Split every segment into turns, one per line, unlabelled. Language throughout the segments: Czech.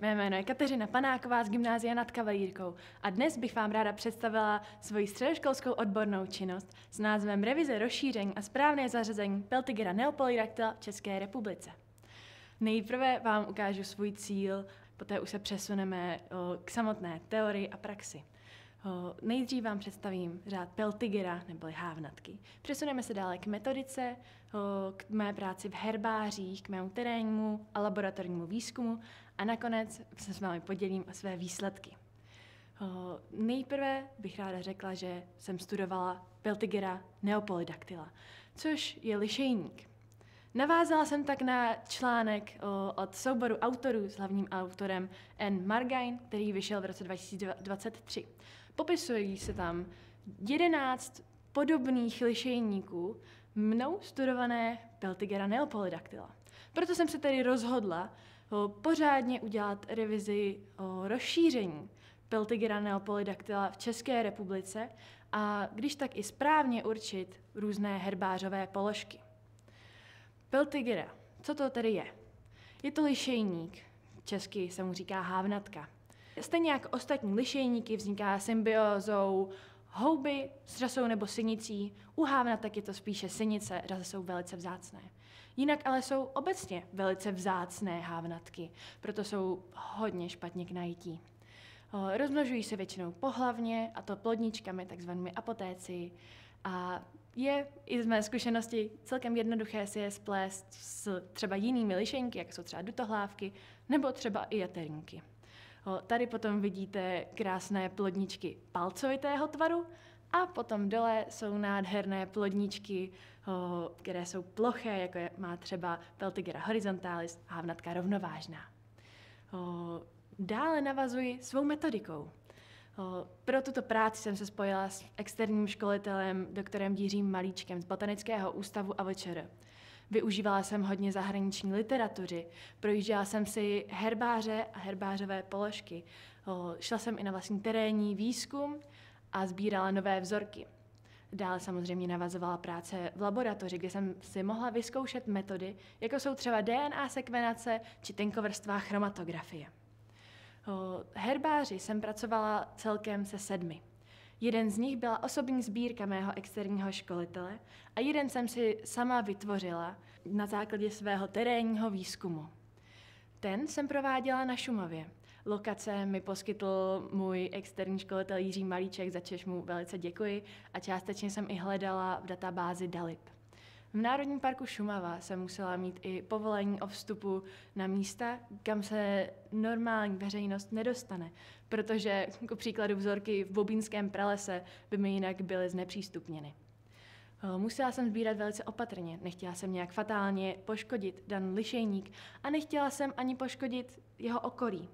Mé jméno je Kateřina Panáková z Gymnázia nad Kavalírkou a dnes bych vám ráda představila svoji středoškolskou odbornou činnost s názvem Revize, rozšíření a správné zařazení Peltigera neopolydactyla v České republice. Nejprve vám ukážu svůj cíl, poté už se přesuneme k samotné teorii a praxi. Nejdřív vám představím řád Peltigera neboli hávnatky. Přesuneme se dále k metodice, k mé práci v herbářích, k mému terénnímu a laboratornímu výzkumu a nakonec se s vámi podělím o své výsledky. Nejprve bych ráda řekla, že jsem studovala Peltigera neopolydactyla, což je lišejník. Navázala jsem tak na článek od souboru autorů s hlavním autorem N. Margain, který vyšel v roce 2023. Popisují se tam 11 podobných lišejníků mnou studované Peltigera neopolydactyla. Proto jsem se tedy rozhodla pořádně udělat revizi o rozšíření Peltigera neopolydactyla v České republice a když tak i správně určit různé herbářové položky. Peltigera, co to tedy je? Je to lišejník, česky se mu říká hávnatka. Stejně jako ostatní lišejníky vzniká symbiózou houby s řasou nebo synicí, u hávnatek je to spíše synice, řasy jsou velice vzácné. Jinak ale jsou obecně velice vzácné hávnatky, proto jsou hodně špatně k najítí. Rozmnožují se většinou pohlavně, a to plodničkami, takzvanými apotéci, a je i z mé zkušenosti celkem jednoduché si je splést s třeba jinými lišejníky, jako jsou třeba dutohlávky, nebo třeba i jaterníky. Tady potom vidíte krásné plodničky palcovitého tvaru a potom dole jsou nádherné plodničky, které jsou ploché, jako má třeba Peltigera horizontalis, hávnatka rovnovážná. Dále navazuji svou metodikou. Pro tuto práci jsem se spojila s externím školitelem doktorem Jiřím Malíčkem z Botanického ústavu AVČR. Využívala jsem hodně zahraniční literatury, projížděla jsem si herbáře a herbářové položky. Šla jsem i na vlastní terénní výzkum a sbírala nové vzorky. Dále samozřejmě navazovala práce v laboratoři, kde jsem si mohla vyzkoušet metody, jako jsou třeba DNA sekvenace či tenkovrstvá chromatografie. Herbáři jsem pracovala celkem se 7. Jeden z nich byla osobní sbírka mého externího školitele a jeden jsem si sama vytvořila na základě svého terénního výzkumu. Ten jsem prováděla na Šumavě. Lokace mi poskytl můj externí školitel Jiří Malíček, za což mu velice děkuji, a částečně jsem i hledala v databázi DALIP. V Národním parku Šumava jsem musela mít i povolení o vstupu na místa, kam se normální veřejnost nedostane, protože ku příkladu vzorky v Bobínském pralese by mi jinak byly znepřístupněny. Musela jsem sbírat velice opatrně, nechtěla jsem nějak fatálně poškodit daný lišejník a nechtěla jsem ani poškodit jeho okolí.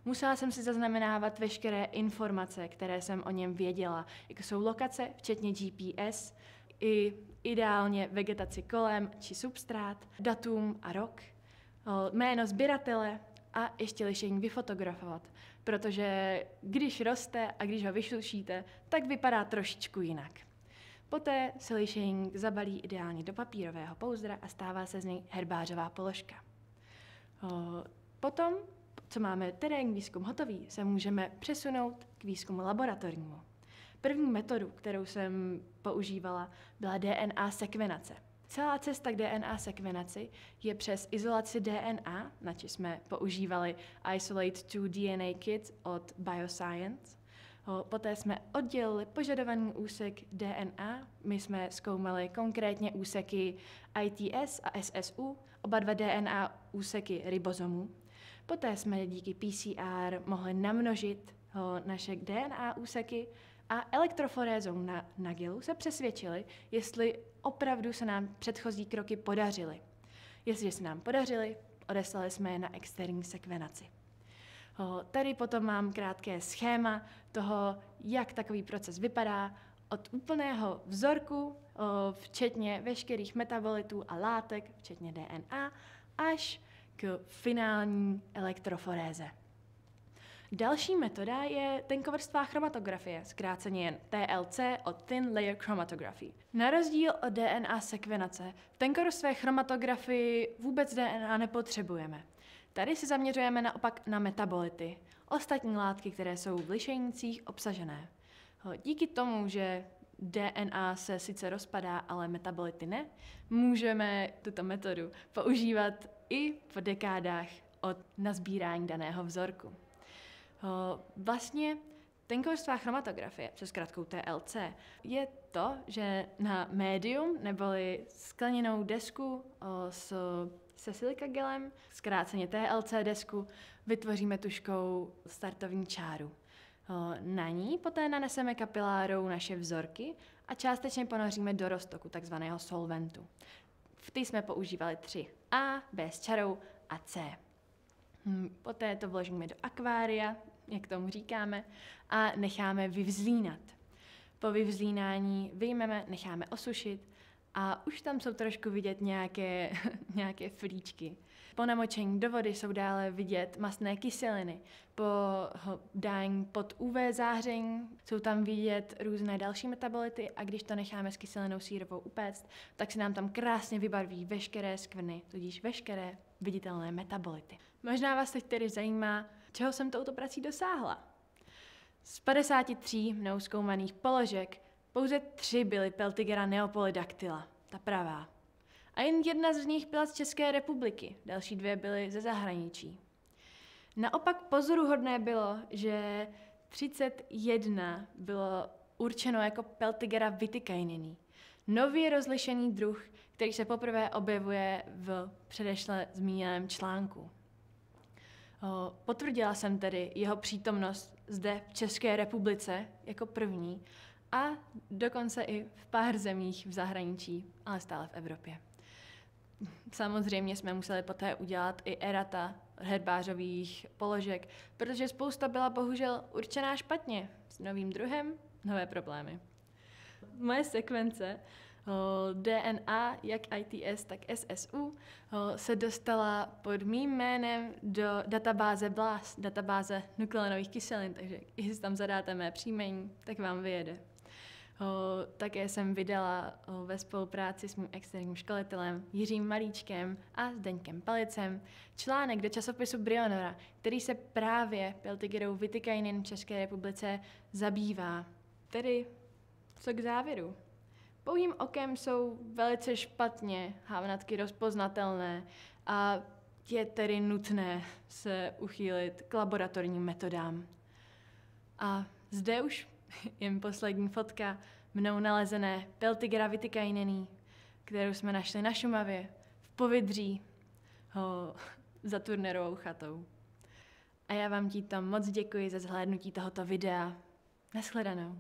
Musela jsem si zaznamenávat veškeré informace, které jsem o něm věděla, jako jsou lokace, včetně GPS, i ideálně vegetaci kolem či substrát, datum a rok, jméno sběratele a ještě lišejník vyfotografovat, protože když roste a když ho vysušíte, tak vypadá trošičku jinak. Poté se lišejník zabalí ideálně do papírového pouzdra a stává se z něj herbářová položka. Potom, co máme terénní výzkum hotový, se můžeme přesunout k výzkumu laboratornímu. První metodu, kterou jsem používala, byla DNA sekvenace. Celá cesta k DNA sekvenaci je přes izolaci DNA, na či jsme používali Isolate 2 DNA Kit od Bioscience. Poté jsme oddělili požadovaný úsek DNA, my jsme zkoumali konkrétně úseky ITS a SSU, oba dva DNA úseky ribozomů. Poté jsme díky PCR mohli namnožit naše DNA úseky a elektroforézou na gelu se přesvědčili, jestli opravdu se nám předchozí kroky podařily. Jestliže se nám podařily, odeslali jsme je na externí sekvenaci. Tady potom mám krátké schéma toho, jak takový proces vypadá, od úplného vzorku, včetně veškerých metabolitů a látek, včetně DNA, až k finální elektroforéze. Další metoda je tenkovrstvá chromatografie, zkráceně jen TLC od Thin Layer Chromatography. Na rozdíl od DNA sekvenace, v tenkovrstvé chromatografii vůbec DNA nepotřebujeme. Tady se zaměřujeme naopak na metabolity, ostatní látky, které jsou v lišejnicích obsažené. Díky tomu, že DNA se sice rozpadá, ale metabolity ne, můžeme tuto metodu používat i po dekádách od nazbírání daného vzorku. Vlastně tenkorstvá chromatografie, přes zkratkou TLC, je to, že na médium neboli skleněnou desku se silikagelem, zkráceně TLC desku, vytvoříme tužkou startovní čáru. Na ní poté naneseme kapilárou naše vzorky a částečně ponoříme do roztoku, takzvaného solventu. V té jsme používali 3 A, B s čarou a C. Poté to vložíme do akvária, jak tomu říkáme, a necháme vyvzlínat. Po vyvzlínání vyjmeme, necháme osušit a už tam jsou trošku vidět nějaké flíčky. Po namočení do vody jsou dále vidět mastné kyseliny. Po dání pod UV záření jsou tam vidět různé další metabolity a když to necháme s kyselinou sírovou upéct, tak se nám tam krásně vybarví veškeré skvrny, tudíž veškeré viditelné metabolity. Možná vás teď tedy zajímá, čeho jsem touto prací dosáhla. Z 53 mnou zkoumaných položek pouze 3 byly Peltigera neopolydactyla, ta pravá. A jen jedna z nich byla z České republiky, další 2 byly ze zahraničí. Naopak pozoruhodné bylo, že 31 bylo určeno jako Peltigera viticaineni, nově rozlišený druh, který se poprvé objevuje v předešle zmíněném článku. Potvrdila jsem tedy jeho přítomnost zde v České republice jako první a dokonce i v pár zemích v zahraničí, ale stále v Evropě. Samozřejmě jsme museli poté udělat i erata herbářových položek, protože spousta byla bohužel určená špatně. S novým druhem nové problémy. Moje sekvence DNA, jak ITS, tak SSU, se dostala pod mým jménem do databáze BLAST, databáze nukleonových kyselin, takže jestli tam zadáte mé příjmení, tak vám vyjede. Také jsem vydala ve spolupráci s mým externím školitelem Jiřím Malíčkem a Zdeňkem Palicem článek do časopisu Brionora, který se právě Peltigerou viticaineni v České republice zabývá. Tedy co k závěru. Pouhým okem jsou velice špatně hávnatky rozpoznatelné a je tedy nutné se uchýlit k laboratorním metodám. A zde už jen poslední fotka mnou nalezené Peltigera viticaineni, kterou jsme našli na Šumavě, v Povidří, za Turnerovou chatou. A já vám tímto moc děkuji za zhlédnutí tohoto videa. Nashledanou.